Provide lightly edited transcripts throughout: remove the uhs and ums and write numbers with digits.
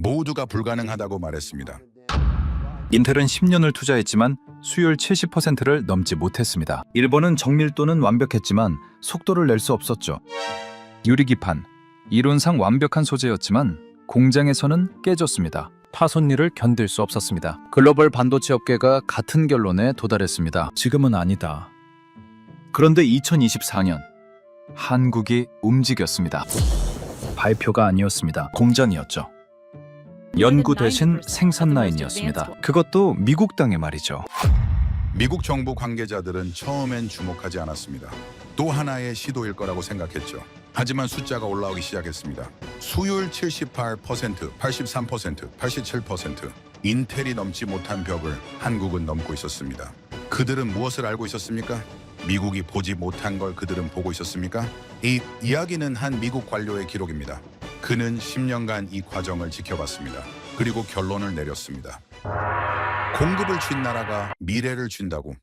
모두가 불가능하다고 말했습니다. 인텔은 10년을 투자했지만 수율 70%를 넘지 못했습니다. 일본은 정밀도는 완벽했지만 속도를 낼 수 없었죠. 유리기판, 이론상 완벽한 소재였지만 공장에서는 깨졌습니다. 파손일을 견딜 수 없었습니다. 글로벌 반도체 업계가 같은 결론에 도달했습니다. 지금은 아니다. 그런데 2024년 한국이 움직였습니다. 발표가 아니었습니다. 공장이었죠. 연구 대신 생산 라인이었습니다. 그것도 미국 땅에 말이죠. 미국 정부 관계자들은 처음엔 주목하지 않았습니다. 또 하나의 시도일 거라고 생각했죠. 하지만 숫자가 올라오기 시작했습니다. 수율 78%, 83%, 87%. 인텔이 넘지 못한 벽을 한국은 넘고 있었습니다. 그들은 무엇을 알고 있었습니까? 미국이 보지 못한 걸 그들은 보고 있었습니까? 이 이야기는 한 미국 관료의 기록입니다. 그는 10년간 이 과정을 지켜봤습니다. 그리고 결론을 내렸습니다. 공급을 쥔 나라가 미래를 쥔다고.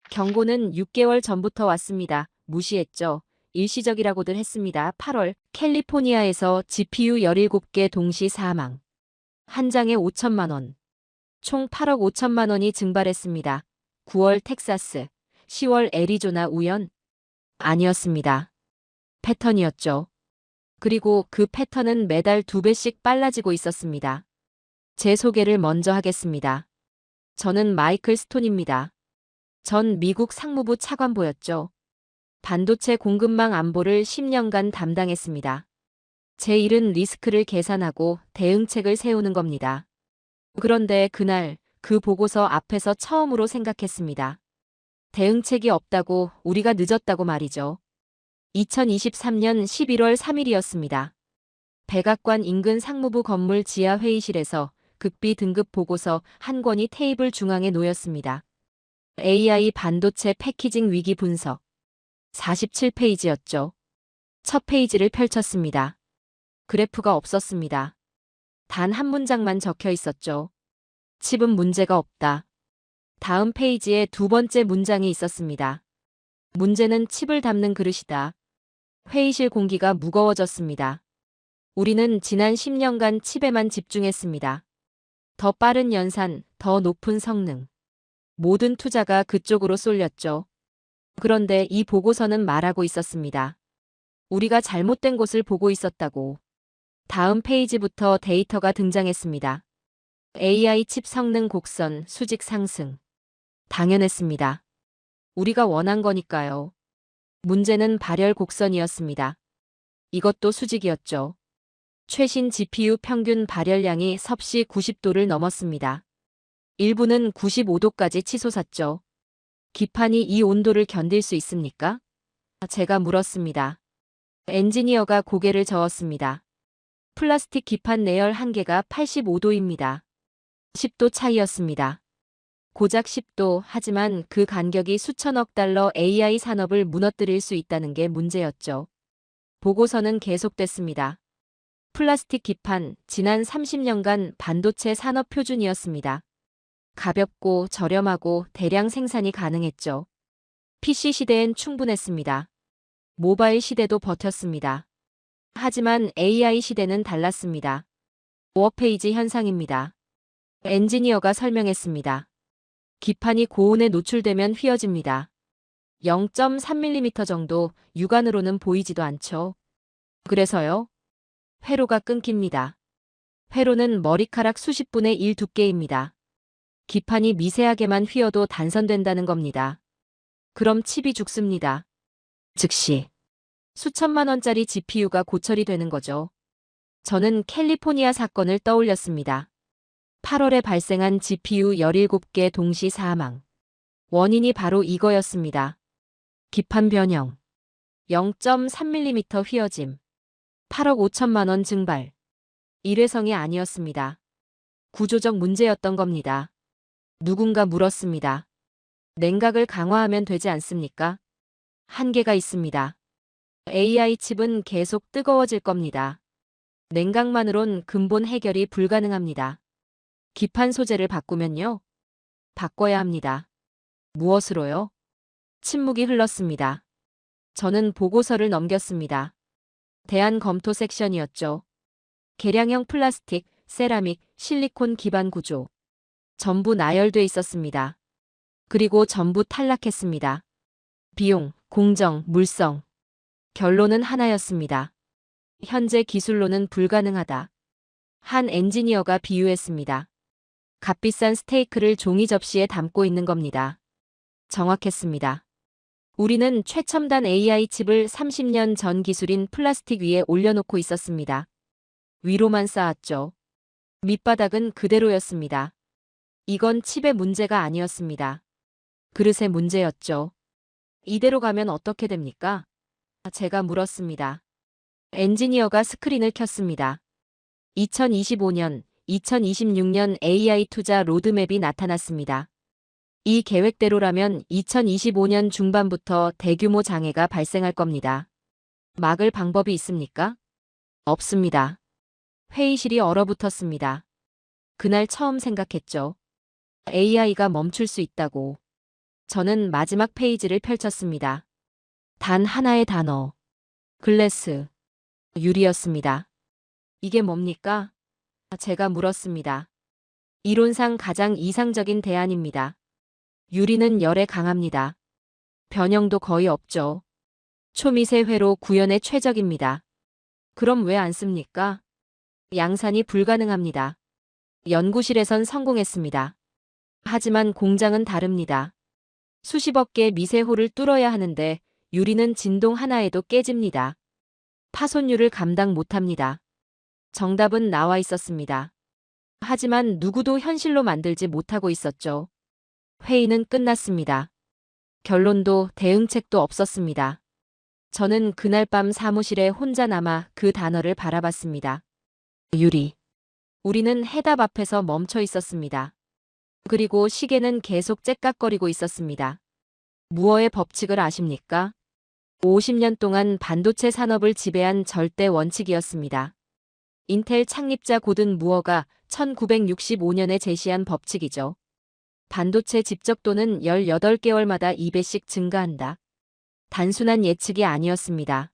경고는 6개월 전부터 왔습니다. 무시했죠. 일시적이라고들 했습니다. 8월 캘리포니아에서 GPU 17개 동시 사망. 한 장에 5천만 원. 총 8억 5천만 원이 증발했습니다. 9월 텍사스, 10월 애리조나 우연? 아니었습니다. 패턴이었죠. 그리고 그 패턴은 매달 2배씩 빨라지고 있었습니다. 제 소개를 먼저 하겠습니다. 저는 마이클 스톤입니다. 전 미국 상무부 차관보였죠. 반도체 공급망 안보를 10년간 담당했습니다. 제 일은 리스크를 계산하고 대응책을 세우는 겁니다. 그런데 그날 그 보고서 앞에서 처음으로 생각했습니다. 대응책이 없다고, 우리가 늦었다고 말이죠. 2023년 11월 3일이었습니다. 백악관 인근 상무부 건물 지하 회의실에서 극비 등급 보고서 한 권이 테이블 중앙에 놓였습니다. AI 반도체 패키징 위기 분석. 47페이지였죠. 첫 페이지를 펼쳤습니다. 그래프가 없었습니다. 단 한 문장만 적혀 있었죠. 칩은 문제가 없다. 다음 페이지에 두 번째 문장이 있었습니다. 문제는 칩을 담는 그릇이다. 회의실 공기가 무거워졌습니다. 우리는 지난 10년간 칩에만 집중했습니다. 더 빠른 연산, 더 높은 성능. 모든 투자가 그쪽으로 쏠렸죠. 그런데 이 보고서는 말하고 있었습니다. 우리가 잘못된 곳을 보고 있었다고. 다음 페이지부터 데이터가 등장했습니다. AI 칩 성능 곡선, 수직 상승. 당연했습니다. 우리가 원한 거니까요. 문제는 발열 곡선이었습니다. 이것도 수직이었죠. 최신 GPU 평균 발열량이 섭씨 90도를 넘었습니다. 일부는 95도까지 치솟았죠. 기판이 이 온도를 견딜 수 있습니까? 제가 물었습니다. 엔지니어가 고개를 저었습니다. 플라스틱 기판 내열 한계가 85도입니다. 10도 차이였습니다. 고작 10도, 하지만 그 간격이 수천억 달러 AI 산업을 무너뜨릴 수 있다는 게 문제였죠. 보고서는 계속됐습니다. 플라스틱 기판, 지난 30년간 반도체 산업 표준이었습니다. 가볍고 저렴하고 대량 생산이 가능했죠. PC 시대엔 충분했습니다. 모바일 시대도 버텼습니다. 하지만 AI 시대는 달랐습니다. 워페이지 현상입니다. 엔지니어가 설명했습니다. 기판이 고온에 노출되면 휘어집니다. 0.3mm 정도, 육안으로는 보이지도 않죠. 그래서요? 회로가 끊깁니다. 회로는 머리카락 수십 분의 1 두께입니다. 기판이 미세하게만 휘어도 단선된다는 겁니다. 그럼 칩이 죽습니다. 즉시 수천만 원짜리 GPU가 고철이 되는 거죠. 저는 캘리포니아 사건을 떠올렸습니다. 8월에 발생한 GPU 17개 동시 사망. 원인이 바로 이거였습니다. 기판 변형. 0.3mm 휘어짐. 8억 5천만 원 증발. 일회성이 아니었습니다. 구조적 문제였던 겁니다. 누군가 물었습니다. 냉각을 강화하면 되지 않습니까? 한계가 있습니다. AI 칩은 계속 뜨거워질 겁니다. 냉각만으론 근본 해결이 불가능합니다. 기판 소재를 바꾸면요? 바꿔야 합니다. 무엇으로요? 침묵이 흘렀습니다. 저는 보고서를 넘겼습니다. 대안 검토 섹션이었죠. 계량형 플라스틱, 세라믹, 실리콘 기반 구조. 전부 나열돼 있었습니다. 그리고 전부 탈락했습니다. 비용, 공정, 물성. 결론은 하나였습니다. 현재 기술로는 불가능하다. 한 엔지니어가 비유했습니다. 값비싼 스테이크를 종이 접시에 담고 있는 겁니다. 정확했습니다. 우리는 최첨단 AI 칩을 30년 전 기술인 플라스틱 위에 올려놓고 있었습니다. 위로만 쌓았죠. 밑바닥은 그대로였습니다. 이건 칩의 문제가 아니었습니다. 그릇의 문제였죠. 이대로 가면 어떻게 됩니까? 제가 물었습니다. 엔지니어가 스크린을 켰습니다. 2025년, 2026년 AI 투자 로드맵이 나타났습니다. 이 계획대로라면 2025년 중반부터 대규모 장애가 발생할 겁니다. 막을 방법이 있습니까? 없습니다. 회의실이 얼어붙었습니다. 그날 처음 생각했죠. AI가 멈출 수 있다고. 저는 마지막 페이지를 펼쳤습니다. 단 하나의 단어. 글래스. 유리였습니다. 이게 뭡니까? 제가 물었습니다. 이론상 가장 이상적인 대안입니다. 유리는 열에 강합니다. 변형도 거의 없죠. 초미세 회로 구현에 최적입니다. 그럼 왜 안 씁니까? 양산이 불가능합니다. 연구실에선 성공했습니다. 하지만 공장은 다릅니다. 수십억 개 미세홀을 뚫어야 하는데 유리는 진동 하나에도 깨집니다. 파손율을 감당 못합니다. 정답은 나와 있었습니다. 하지만 누구도 현실로 만들지 못하고 있었죠. 회의는 끝났습니다. 결론도 대응책도 없었습니다. 저는 그날 밤 사무실에 혼자 남아 그 단어를 바라봤습니다. 유리. 우리는 해답 앞에서 멈춰 있었습니다. 그리고 시계는 계속 째깍거리고 있었습니다. 무어의 법칙을 아십니까? 50년 동안 반도체 산업을 지배한 절대 원칙이었습니다. 인텔 창립자 고든 무어가 1965년에 제시한 법칙이죠. 반도체 집적도는 18개월마다 2배씩 증가한다. 단순한 예측이 아니었습니다.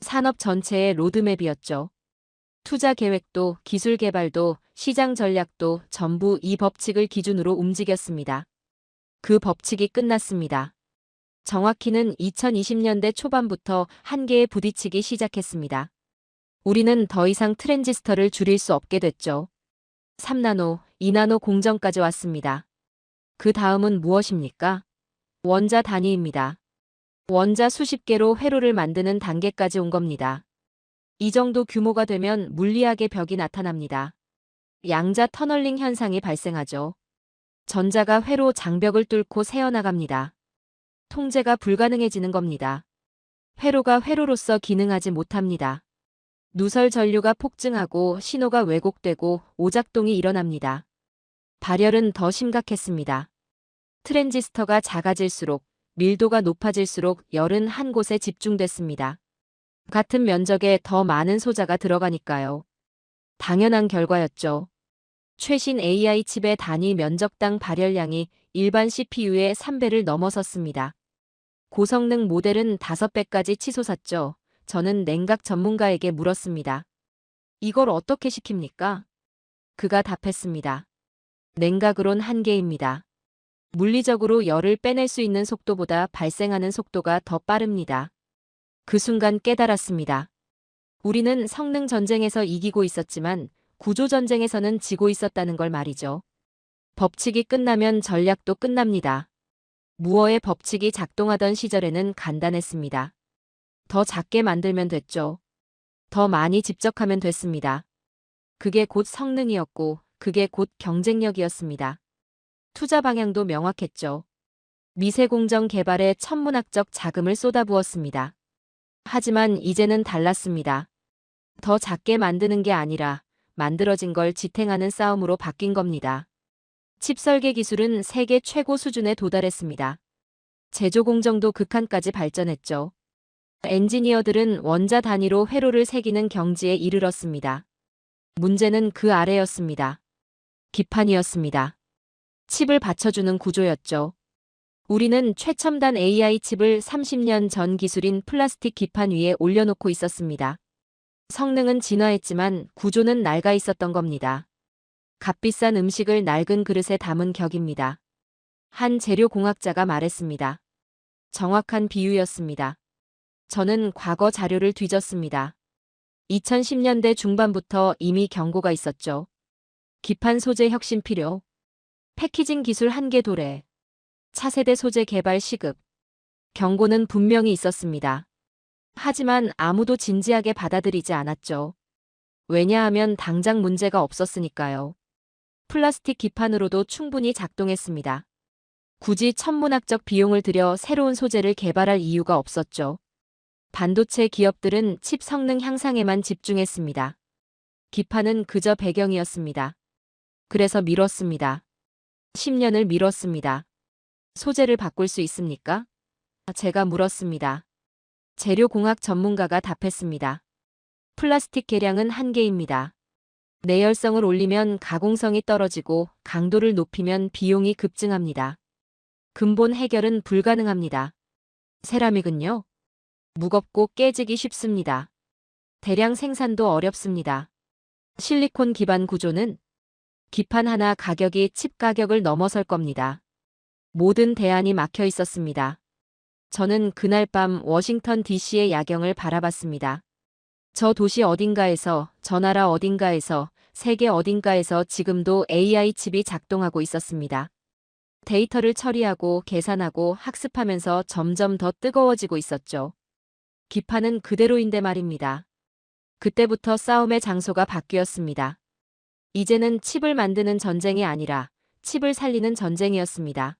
산업 전체의 로드맵이었죠. 투자 계획도 기술 개발도 시장 전략도 전부 이 법칙을 기준으로 움직였습니다. 그 법칙이 끝났습니다. 정확히는 2020년대 초반부터 한계에 부딪히기 시작했습니다. 우리는 더 이상 트랜지스터를 줄일 수 없게 됐죠. 3나노, 2나노 공정까지 왔습니다. 그 다음은 무엇입니까? 원자 단위입니다. 원자 수십 개로 회로를 만드는 단계까지 온 겁니다. 이 정도 규모가 되면 물리학의 벽이 나타납니다. 양자 터널링 현상이 발생하죠. 전자가 회로 장벽을 뚫고 새어나갑니다. 통제가 불가능해지는 겁니다. 회로가 회로로서 기능하지 못합니다. 누설 전류가 폭증하고 신호가 왜곡되고 오작동이 일어납니다. 발열은 더 심각했습니다. 트랜지스터가 작아질수록 밀도가 높아질수록 열은 한 곳에 집중됐습니다. 같은 면적에 더 많은 소자가 들어가니까요. 당연한 결과였죠. 최신 AI 칩의 단위 면적당 발열량이 일반 CPU의 3배를 넘어섰습니다. 고성능 모델은 5배까지 치솟았죠. 저는 냉각 전문가에게 물었습니다. 이걸 어떻게 시킵니까? 그가 답했습니다. 냉각으론 한계입니다. 물리적으로 열을 빼낼 수 있는 속도보다 발생하는 속도가 더 빠릅니다. 그 순간 깨달았습니다. 우리는 성능 전쟁에서 이기고 있었지만 구조 전쟁에서는 지고 있었다는 걸 말이죠. 법칙이 끝나면 전략도 끝납니다. 무어의 법칙이 작동하던 시절에는 간단했습니다. 더 작게 만들면 됐죠. 더 많이 집적하면 됐습니다. 그게 곧 성능이었고 그게 곧 경쟁력이었습니다. 투자 방향도 명확했죠. 미세공정 개발에 천문학적 자금을 쏟아부었습니다. 하지만 이제는 달랐습니다. 더 작게 만드는 게 아니라 만들어진 걸 지탱하는 싸움으로 바뀐 겁니다. 칩 설계 기술은 세계 최고 수준에 도달했습니다. 제조 공정도 극한까지 발전했죠. 엔지니어들은 원자 단위로 회로를 새기는 경지에 이르렀습니다. 문제는 그 아래였습니다. 기판이었습니다. 칩을 받쳐주는 구조였죠. 우리는 최첨단 AI 칩을 30년 전 기술인 플라스틱 기판 위에 올려놓고 있었습니다. 성능은 진화했지만 구조는 낡아 있었던 겁니다. 값비싼 음식을 낡은 그릇에 담은 격입니다. 한 재료공학자가 말했습니다. 정확한 비유였습니다. 저는 과거 자료를 뒤졌습니다. 2010년대 중반부터 이미 경고가 있었죠. 기판 소재 혁신 필요, 패키징 기술 한계 도래, 차세대 소재 개발 시급. 경고는 분명히 있었습니다. 하지만 아무도 진지하게 받아들이지 않았죠. 왜냐하면 당장 문제가 없었으니까요. 플라스틱 기판으로도 충분히 작동했습니다. 굳이 천문학적 비용을 들여 새로운 소재를 개발할 이유가 없었죠. 반도체 기업들은 칩 성능 향상에만 집중했습니다. 기판은 그저 배경이었습니다. 그래서 미뤘습니다. 10년을 미뤘습니다. 소재를 바꿀 수 있습니까? 제가 물었습니다. 재료공학 전문가가 답했습니다. 플라스틱 계량은 한계입니다. 내열성을 올리면 가공성이 떨어지고 강도를 높이면 비용이 급증합니다. 근본 해결은 불가능합니다. 세라믹은요? 무겁고 깨지기 쉽습니다. 대량 생산도 어렵습니다. 실리콘 기반 구조는 기판 하나 가격이 칩 가격을 넘어설 겁니다. 모든 대안이 막혀 있었습니다. 저는 그날 밤 워싱턴 DC의 야경을 바라봤습니다. 저 도시 어딘가에서, 저 나라 어딘가에서, 세계 어딘가에서 지금도 AI 칩이 작동하고 있었습니다. 데이터를 처리하고 계산하고 학습하면서 점점 더 뜨거워지고 있었죠. 기판은 그대로인데 말입니다. 그때부터 싸움의 장소가 바뀌었습니다. 이제는 칩을 만드는 전쟁이 아니라 칩을 살리는 전쟁이었습니다.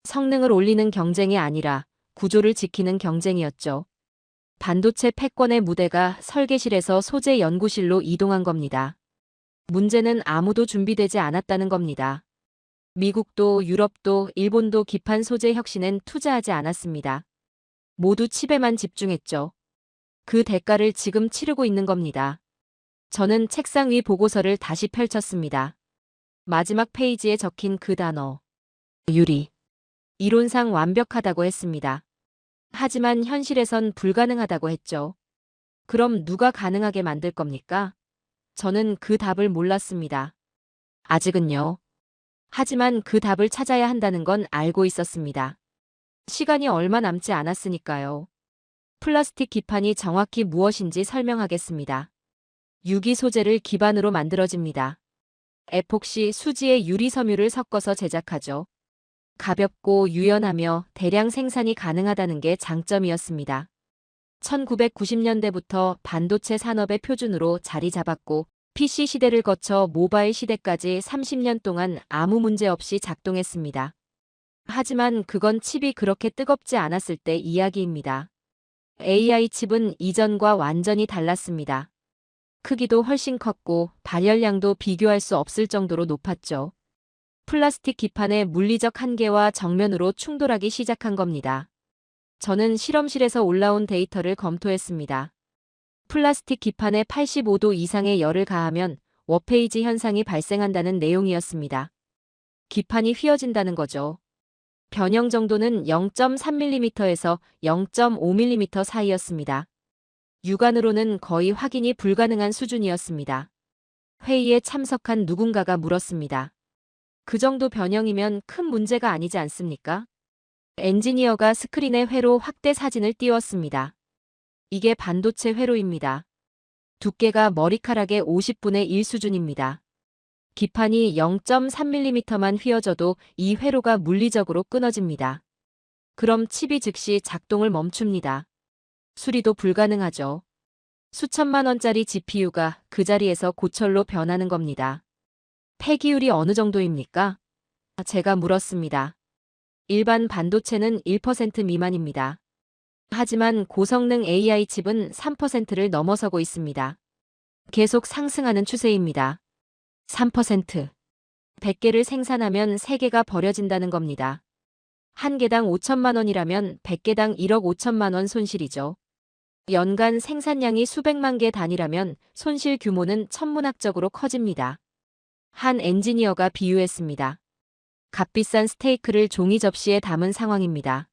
성능을 올리는 경쟁이 아니라 구조를 지키는 경쟁이었죠. 반도체 패권의 무대가 설계실에서 소재 연구실로 이동한 겁니다. 문제는 아무도 준비되지 않았다는 겁니다. 미국도 유럽도 일본도 기판 소재 혁신엔 투자하지 않았습니다. 모두 칩에만 집중했죠. 그 대가를 지금 치르고 있는 겁니다. 저는 책상 위 보고서를 다시 펼쳤습니다. 마지막 페이지에 적힌 그 단어. 유리. 이론상 완벽하다고 했습니다. 하지만 현실에선 불가능하다고 했죠. 그럼 누가 가능하게 만들 겁니까? 저는 그 답을 몰랐습니다. 아직은요. 하지만 그 답을 찾아야 한다는 건 알고 있었습니다. 시간이 얼마 남지 않았으니까요. 플라스틱 기판이 정확히 무엇인지 설명하겠습니다. 유기 소재를 기반으로 만들어집니다. 에폭시 수지에 유리 섬유를 섞어서 제작하죠. 가볍고 유연하며 대량 생산이 가능하다는 게 장점이었습니다. 1990년대부터 반도체 산업의 표준으로 자리 잡았고 PC 시대를 거쳐 모바일 시대까지 30년 동안 아무 문제 없이 작동했습니다. 하지만 그건 칩이 그렇게 뜨겁지 않았을 때 이야기입니다. AI 칩은 이전과 완전히 달랐습니다. 크기도 훨씬 컸고 발열량도 비교할 수 없을 정도로 높았죠. 플라스틱 기판의 물리적 한계와 정면으로 충돌하기 시작한 겁니다. 저는 실험실에서 올라온 데이터를 검토했습니다. 플라스틱 기판에 85도 이상의 열을 가하면 워페이지 현상이 발생한다는 내용이었습니다. 기판이 휘어진다는 거죠. 변형 정도는 0.3mm에서 0.5mm 사이였습니다. 육안으로는 거의 확인이 불가능한 수준이었습니다. 회의에 참석한 누군가가 물었습니다. 그 정도 변형이면 큰 문제가 아니지 않습니까? 엔지니어가 스크린에 회로 확대 사진을 띄웠습니다. 이게 반도체 회로입니다. 두께가 머리카락의 50분의 1 수준입니다. 기판이 0.3mm만 휘어져도 이 회로가 물리적으로 끊어집니다. 그럼 칩이 즉시 작동을 멈춥니다. 수리도 불가능하죠. 수천만 원짜리 GPU가 그 자리에서 고철로 변하는 겁니다. 폐기율이 어느 정도입니까? 제가 물었습니다. 일반 반도체는 1% 미만입니다. 하지만 고성능 AI 칩은 3%를 넘어서고 있습니다. 계속 상승하는 추세입니다. 3%. 100개를 생산하면 3개가 버려진다는 겁니다. 한 개당 5천만 원이라면 100개당 1억 5천만 원 손실이죠. 연간 생산량이 수백만 개 단위라면 손실 규모는 천문학적으로 커집니다. 한 엔지니어가 비유했습니다. 값비싼 스테이크를 종이 접시에 담은 상황입니다.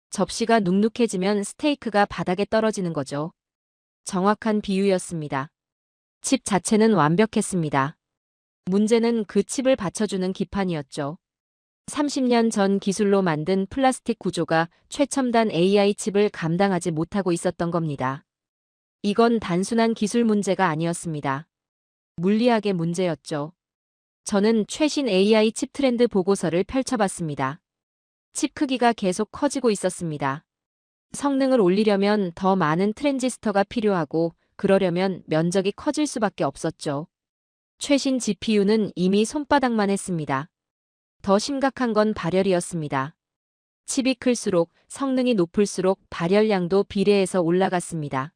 접시가 눅눅해지면 스테이크가 바닥에 떨어지는 거죠. 정확한 비유였습니다. 칩 자체는 완벽했습니다. 문제는 그 칩을 받쳐주는 기판이었죠. 30년 전 기술로 만든 플라스틱 구조가 최첨단 AI 칩을 감당하지 못하고 있었던 겁니다. 이건 단순한 기술 문제가 아니었습니다. 물리학의 문제였죠. 저는 최신 AI 칩 트렌드 보고서를 펼쳐봤습니다. 칩 크기가 계속 커지고 있었습니다. 성능을 올리려면 더 많은 트랜지스터가 필요하고 그러려면 면적이 커질 수밖에 없었죠. 최신 GPU는 이미 손바닥만 했습니다. 더 심각한 건 발열이었습니다. 칩이 클수록 성능이 높을수록 발열량도 비례해서 올라갔습니다.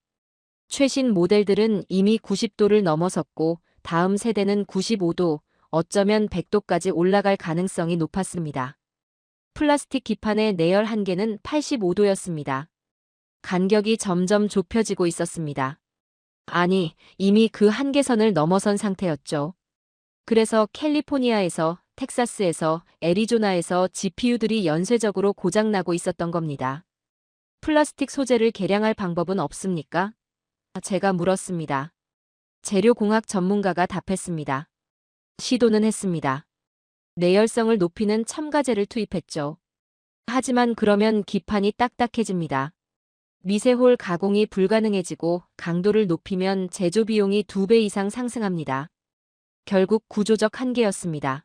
최신 모델들은 이미 90도를 넘어섰고 다음 세대는 95도, 어쩌면 100도까지 올라갈 가능성이 높았습니다. 플라스틱 기판의 내열 한계는 85도였습니다. 간격이 점점 좁혀지고 있었습니다. 아니, 이미 그 한계선을 넘어선 상태였죠. 그래서 캘리포니아에서, 텍사스에서, 애리조나에서 GPU들이 연쇄적으로 고장나고 있었던 겁니다. 플라스틱 소재를 개량할 방법은 없습니까? 제가 물었습니다. 재료공학 전문가가 답했습니다. 시도는 했습니다. 내열성을 높이는 첨가제를 투입했죠. 하지만 그러면 기판이 딱딱해집니다. 미세홀 가공이 불가능해지고 강도를 높이면 제조 비용이 2배 이상 상승합니다. 결국 구조적 한계였습니다.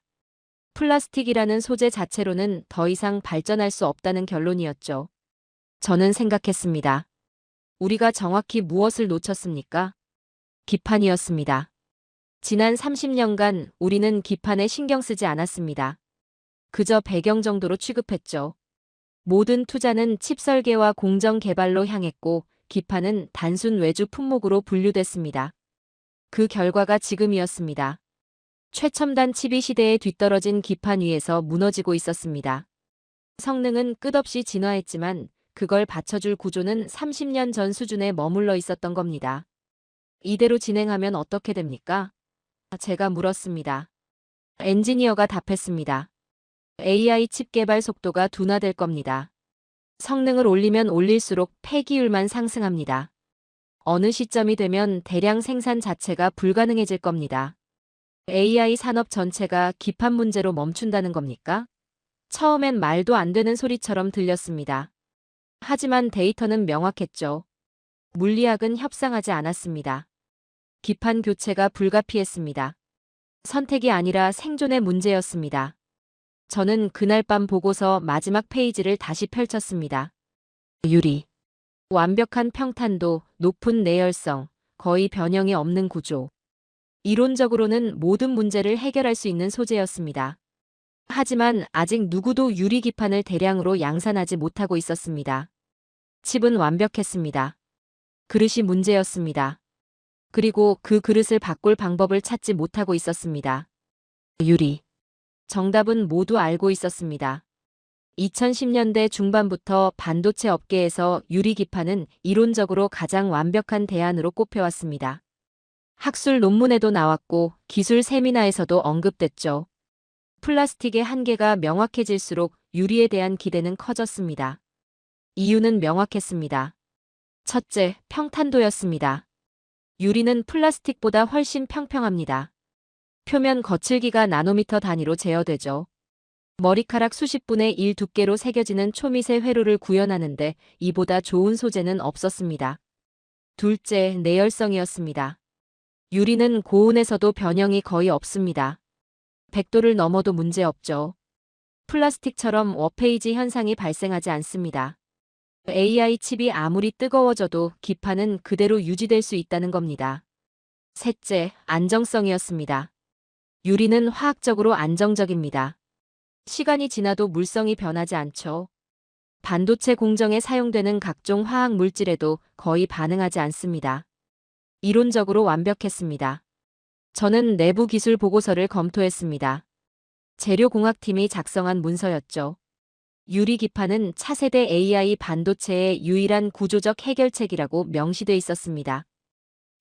플라스틱이라는 소재 자체로는 더 이상 발전할 수 없다는 결론이었죠. 저는 생각했습니다. 우리가 정확히 무엇을 놓쳤습니까? 기판이었습니다. 지난 30년간 우리는 기판에 신경 쓰지 않았습니다. 그저 배경 정도로 취급했죠. 모든 투자는 칩 설계와 공정 개발로 향했고 기판은 단순 외주 품목으로 분류됐습니다. 그 결과가 지금이었습니다. 최첨단 칩이 시대에 뒤떨어진 기판 위에서 무너지고 있었습니다. 성능은 끝없이 진화했지만 그걸 받쳐줄 구조는 30년 전 수준에 머물러 있었던 겁니다. 이대로 진행하면 어떻게 됩니까? 제가 물었습니다. 엔지니어가 답했습니다. AI 칩 개발 속도가 둔화될 겁니다. 성능을 올리면 올릴수록 폐기율만 상승합니다. 어느 시점이 되면 대량 생산 자체가 불가능해질 겁니다. AI 산업 전체가 기판 문제로 멈춘다는 겁니까? 처음엔 말도 안 되는 소리처럼 들렸습니다. 하지만 데이터는 명확했죠. 물리학은 협상하지 않았습니다. 기판 교체가 불가피했습니다. 선택이 아니라 생존의 문제였습니다. 저는 그날 밤 보고서 마지막 페이지를 다시 펼쳤습니다. 유리. 완벽한 평탄도, 높은 내열성, 거의 변형이 없는 구조. 이론적으로는 모든 문제를 해결할 수 있는 소재였습니다. 하지만 아직 누구도 유리 기판을 대량으로 양산하지 못하고 있었습니다. 칩은 완벽했습니다. 그릇이 문제였습니다. 그리고 그 그릇을 바꿀 방법을 찾지 못하고 있었습니다. 유리. 정답은 모두 알고 있었습니다. 2010년대 중반부터 반도체 업계에서 유리 기판은 이론적으로 가장 완벽한 대안으로 꼽혀왔습니다. 학술 논문에도 나왔고 기술 세미나에서도 언급됐죠. 플라스틱의 한계가 명확해질수록 유리에 대한 기대는 커졌습니다. 이유는 명확했습니다. 첫째, 평탄도였습니다. 유리는 플라스틱보다 훨씬 평평합니다. 표면 거칠기가 나노미터 단위로 제어되죠. 머리카락 수십 분의 1 두께로 새겨지는 초미세 회로를 구현하는데 이보다 좋은 소재는 없었습니다. 둘째, 내열성이었습니다. 유리는 고온에서도 변형이 거의 없습니다. 100도를 넘어도 문제없죠. 플라스틱처럼 워페이지 현상이 발생하지 않습니다. AI 칩이 아무리 뜨거워져도 기판은 그대로 유지될 수 있다는 겁니다. 셋째, 안정성이었습니다. 유리는 화학적으로 안정적입니다. 시간이 지나도 물성이 변하지 않죠. 반도체 공정에 사용되는 각종 화학 물질에도 거의 반응하지 않습니다. 이론적으로 완벽했습니다. 저는 내부 기술 보고서를 검토했습니다. 재료공학팀이 작성한 문서였죠. 유리 기판은 차세대 AI 반도체의 유일한 구조적 해결책이라고 명시돼 있었습니다.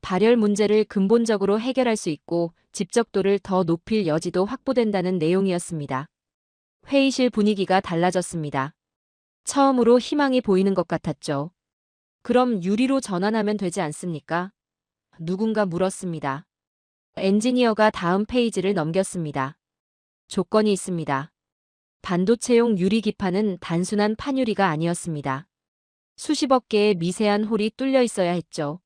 발열 문제를 근본적으로 해결할 수 있고 집적도를 더 높일 여지도 확보된다는 내용이었습니다. 회의실 분위기가 달라졌습니다. 처음으로 희망이 보이는 것 같았죠. 그럼 유리로 전환하면 되지 않습니까? 누군가 물었습니다. 엔지니어가 다음 페이지를 넘겼습니다. 조건이 있습니다. 반도체용 유리 기판은 단순한 판유리가 아니었습니다. 수십억 개의 미세한 홀이 뚫려 있어야 했죠.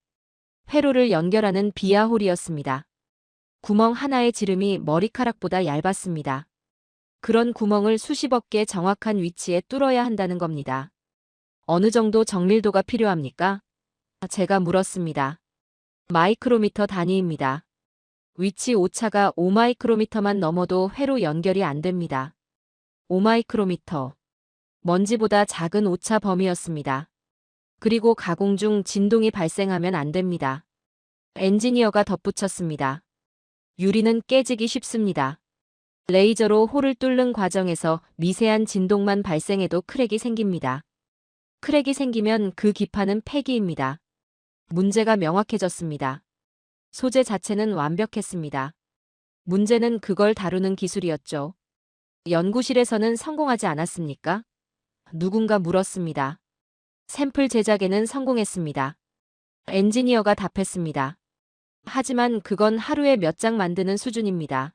회로를 연결하는 비아홀이었습니다. 구멍 하나의 지름이 머리카락보다 얇았습니다. 그런 구멍을 수십억 개 정확한 위치에 뚫어야 한다는 겁니다. 어느 정도 정밀도가 필요합니까? 제가 물었습니다. 마이크로미터 단위입니다. 위치 오차가 5마이크로미터만 넘어도 회로 연결이 안 됩니다. 5마이크로미터. 먼지보다 작은 오차 범위였습니다. 그리고 가공 중 진동이 발생하면 안 됩니다. 엔지니어가 덧붙였습니다. 유리는 깨지기 쉽습니다. 레이저로 홀을 뚫는 과정에서 미세한 진동만 발생해도 크랙이 생깁니다. 크랙이 생기면 그 기판은 폐기입니다. 문제가 명확해졌습니다. 소재 자체는 완벽했습니다. 문제는 그걸 다루는 기술이었죠. 연구실에서는 성공하지 않았습니까? 누군가 물었습니다. 샘플 제작에는 성공했습니다. 엔지니어가 답했습니다. 하지만 그건 하루에 몇 장 만드는 수준입니다.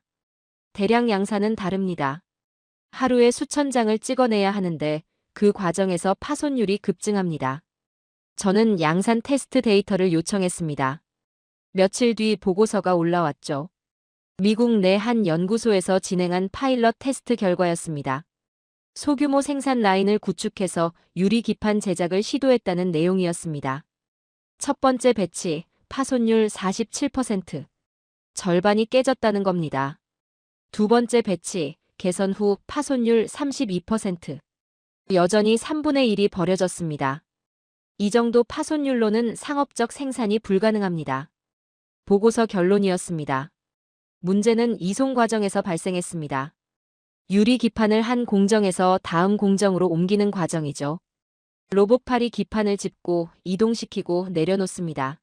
대량 양산은 다릅니다. 하루에 수천 장을 찍어내야 하는데 그 과정에서 파손율이 급증합니다. 저는 양산 테스트 데이터를 요청했습니다. 며칠 뒤 보고서가 올라왔죠. 미국 내 한 연구소에서 진행한 파일럿 테스트 결과였습니다. 소규모 생산 라인을 구축해서 유리 기판 제작을 시도했다는 내용이었습니다. 첫 번째 배치, 파손율 47%. 절반이 깨졌다는 겁니다. 두 번째 배치, 개선 후 파손율 32%. 여전히 3분의 1이 버려졌습니다. 이 정도 파손율로는 상업적 생산이 불가능합니다. 보고서 결론이었습니다. 문제는 이송 과정에서 발생했습니다. 유리 기판을 한 공정에서 다음 공정으로 옮기는 과정이죠. 로봇팔이 기판을 짚고 이동시키고 내려놓습니다.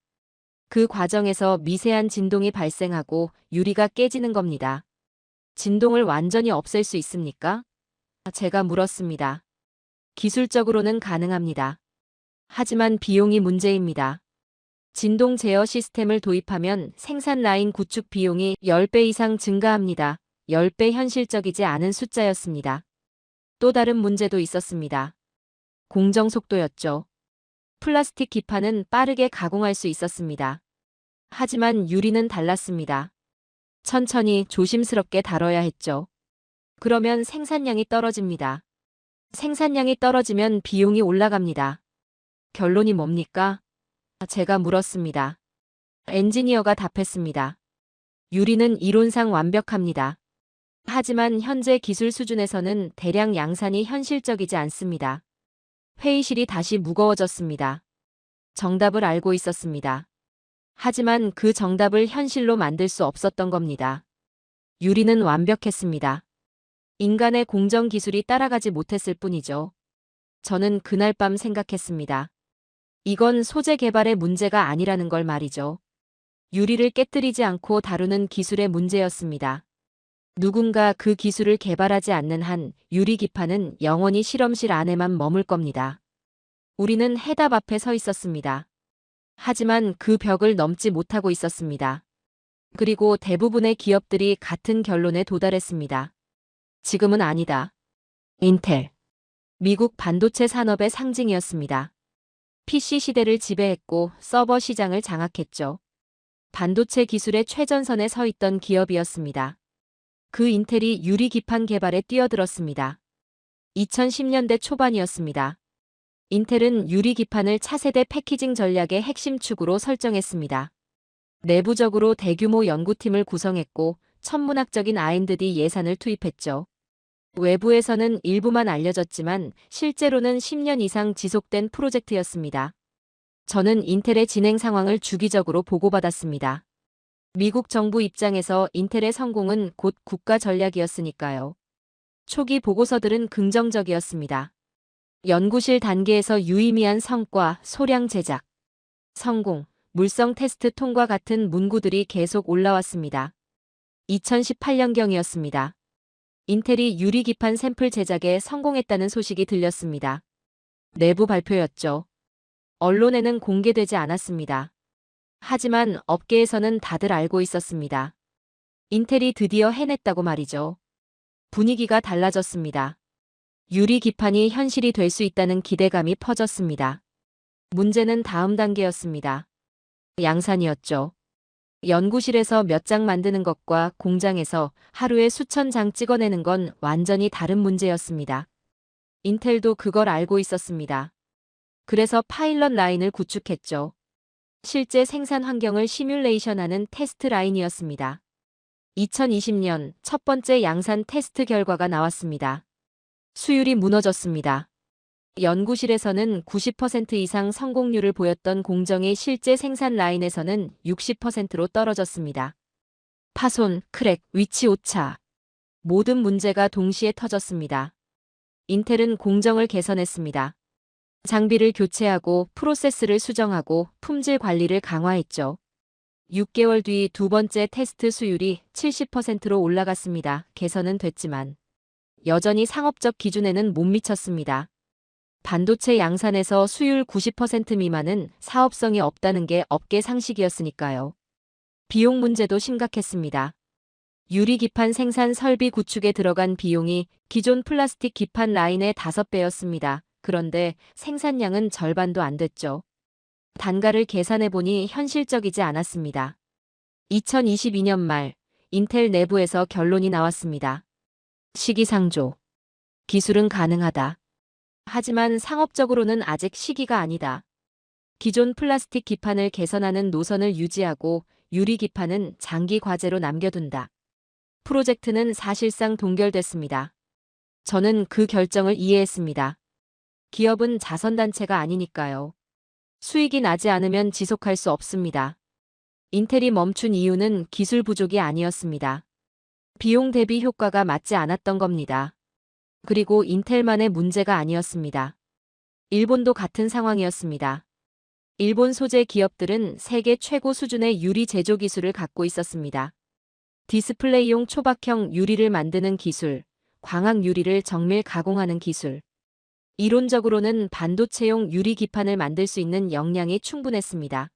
그 과정에서 미세한 진동이 발생하고 유리가 깨지는 겁니다. 진동을 완전히 없앨 수 있습니까? 제가 물었습니다. 기술적으로는 가능합니다. 하지만 비용이 문제입니다. 진동 제어 시스템을 도입하면 생산 라인 구축 비용이 10배 이상 증가합니다. 10배 현실적이지 않은 숫자였습니다. 또 다른 문제도 있었습니다. 공정 속도였죠. 플라스틱 기판은 빠르게 가공할 수 있었습니다. 하지만 유리는 달랐습니다. 천천히 조심스럽게 다뤄야 했죠. 그러면 생산량이 떨어집니다. 생산량이 떨어지면 비용이 올라갑니다. 결론이 뭡니까? 제가 물었습니다. 엔지니어가 답했습니다. 유리는 이론상 완벽합니다. 하지만 현재 기술 수준에서는 대량 양산이 현실적이지 않습니다. 회의실이 다시 무거워졌습니다. 정답을 알고 있었습니다. 하지만 그 정답을 현실로 만들 수 없었던 겁니다. 유리는 완벽했습니다. 인간의 공정 기술이 따라가지 못했을 뿐이죠. 저는 그날 밤 생각했습니다. 이건 소재 개발의 문제가 아니라는 걸 말이죠. 유리를 깨뜨리지 않고 다루는 기술의 문제였습니다. 누군가 그 기술을 개발하지 않는 한 유리 기판은 영원히 실험실 안에만 머물 겁니다. 우리는 해답 앞에 서 있었습니다. 하지만 그 벽을 넘지 못하고 있었습니다. 그리고 대부분의 기업들이 같은 결론에 도달했습니다. 지금은 아니다. 인텔. 미국 반도체 산업의 상징이었습니다. PC 시대를 지배했고 서버 시장을 장악했죠. 반도체 기술의 최전선에 서 있던 기업이었습니다. 그 인텔이 유리 기판 개발에 뛰어들었습니다. 2010년대 초반이었습니다. 인텔은 유리 기판을 차세대 패키징 전략의 핵심 축으로 설정했습니다. 내부적으로 대규모 연구팀을 구성했고 천문학적인 R&D 예산을 투입했죠. 외부에서는 일부만 알려졌지만 실제로는 10년 이상 지속된 프로젝트였습니다. 저는 인텔의 진행 상황을 주기적으로 보고받았습니다. 미국 정부 입장에서 인텔의 성공은 곧 국가 전략이었으니까요. 초기 보고서들은 긍정적이었습니다. 연구실 단계에서 유의미한 성과, 소량 제작, 성공, 물성 테스트 통과 같은 문구들이 계속 올라왔습니다. 2018년경이었습니다. 인텔이 유리 기판 샘플 제작에 성공했다는 소식이 들렸습니다. 내부 발표였죠. 언론에는 공개되지 않았습니다. 하지만 업계에서는 다들 알고 있었습니다. 인텔이 드디어 해냈다고 말이죠. 분위기가 달라졌습니다. 유리 기판이 현실이 될 수 있다는 기대감이 퍼졌습니다. 문제는 다음 단계였습니다. 양산이었죠. 연구실에서 몇 장 만드는 것과 공장에서 하루에 수천 장 찍어내는 건 완전히 다른 문제였습니다. 인텔도 그걸 알고 있었습니다. 그래서 파일럿 라인을 구축했죠. 실제 생산 환경을 시뮬레이션하는 테스트 라인이었습니다. 2020년 첫 번째 양산 테스트 결과가 나왔습니다. 수율이 무너졌습니다. 연구실에서는 90% 이상 성공률을 보였던 공정의 실제 생산 라인에서는 60%로 떨어졌습니다. 파손, 크랙, 위치 오차. 모든 문제가 동시에 터졌습니다. 인텔은 공정을 개선했습니다. 장비를 교체하고 프로세스를 수정하고 품질 관리를 강화했죠. 6개월 뒤 두 번째 테스트 수율이 70%로 올라갔습니다. 개선은 됐지만 여전히 상업적 기준에는 못 미쳤습니다. 반도체 양산에서 수율 90% 미만은 사업성이 없다는 게 업계 상식이었으니까요. 비용 문제도 심각했습니다. 유리 기판 생산 설비 구축에 들어간 비용이 기존 플라스틱 기판 라인의 5배였습니다. 그런데 생산량은 절반도 안 됐죠. 단가를 계산해보니 현실적이지 않았습니다. 2022년 말 인텔 내부에서 결론이 나왔습니다. 시기상조. 기술은 가능하다. 하지만 상업적으로는 아직 시기가 아니다. 기존 플라스틱 기판을 개선하는 노선을 유지하고 유리 기판은 장기 과제로 남겨둔다. 프로젝트는 사실상 동결됐습니다. 저는 그 결정을 이해했습니다. 기업은 자선단체가 아니니까요. 수익이 나지 않으면 지속할 수 없습니다. 인텔이 멈춘 이유는 기술 부족이 아니었습니다. 비용 대비 효과가 맞지 않았던 겁니다. 그리고 인텔만의 문제가 아니었습니다. 일본도 같은 상황이었습니다. 일본 소재 기업들은 세계 최고 수준의 유리 제조 기술을 갖고 있었습니다. 디스플레이용 초박형 유리를 만드는 기술, 광학 유리를 정밀 가공하는 기술. 이론적으로는 반도체용 유리 기판을 만들 수 있는 역량이 충분했습니다.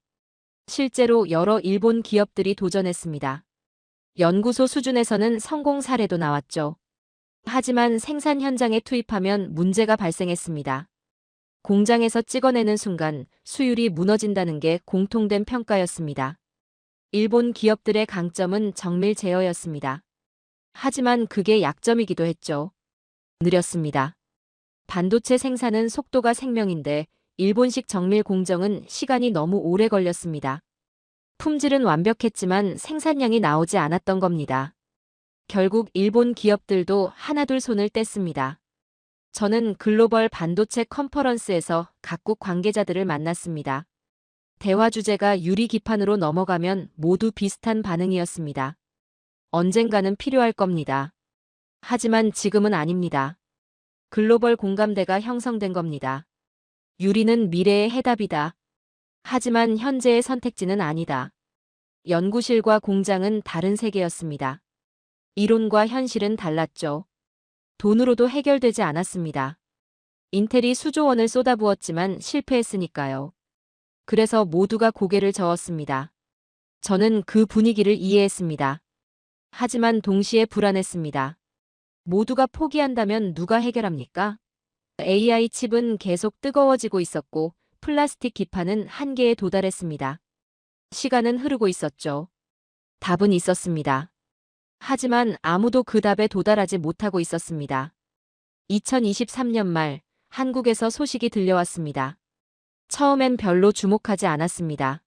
실제로 여러 일본 기업들이 도전했습니다. 연구소 수준에서는 성공 사례도 나왔죠. 하지만 생산 현장에 투입하면 문제가 발생했습니다. 공장에서 찍어내는 순간 수율이 무너진다는 게 공통된 평가였습니다. 일본 기업들의 강점은 정밀 제어였습니다. 하지만 그게 약점이기도 했죠. 느렸습니다. 반도체 생산은 속도가 생명인데 일본식 정밀 공정은 시간이 너무 오래 걸렸습니다. 품질은 완벽했지만 생산량이 나오지 않았던 겁니다. 결국 일본 기업들도 하나둘 손을 뗐습니다. 저는 글로벌 반도체 컨퍼런스에서 각국 관계자들을 만났습니다. 대화 주제가 유리 기판으로 넘어가면 모두 비슷한 반응이었습니다. 언젠가는 필요할 겁니다. 하지만 지금은 아닙니다. 글로벌 공감대가 형성된 겁니다. 유리는 미래의 해답이다. 하지만 현재의 선택지는 아니다. 연구실과 공장은 다른 세계였습니다. 이론과 현실은 달랐죠. 돈으로도 해결되지 않았습니다. 인텔이 수조 원을 쏟아부었지만 실패했으니까요. 그래서 모두가 고개를 저었습니다. 저는 그 분위기를 이해했습니다. 하지만 동시에 불안했습니다. 모두가 포기한다면 누가 해결합니까? AI 칩은 계속 뜨거워지고 있었고 플라스틱 기판은 한계에 도달했습니다. 시간은 흐르고 있었죠. 답은 있었습니다. 하지만 아무도 그 답에 도달하지 못하고 있었습니다. 2023년 말 한국에서 소식이 들려왔습니다. 처음엔 별로 주목하지 않았습니다.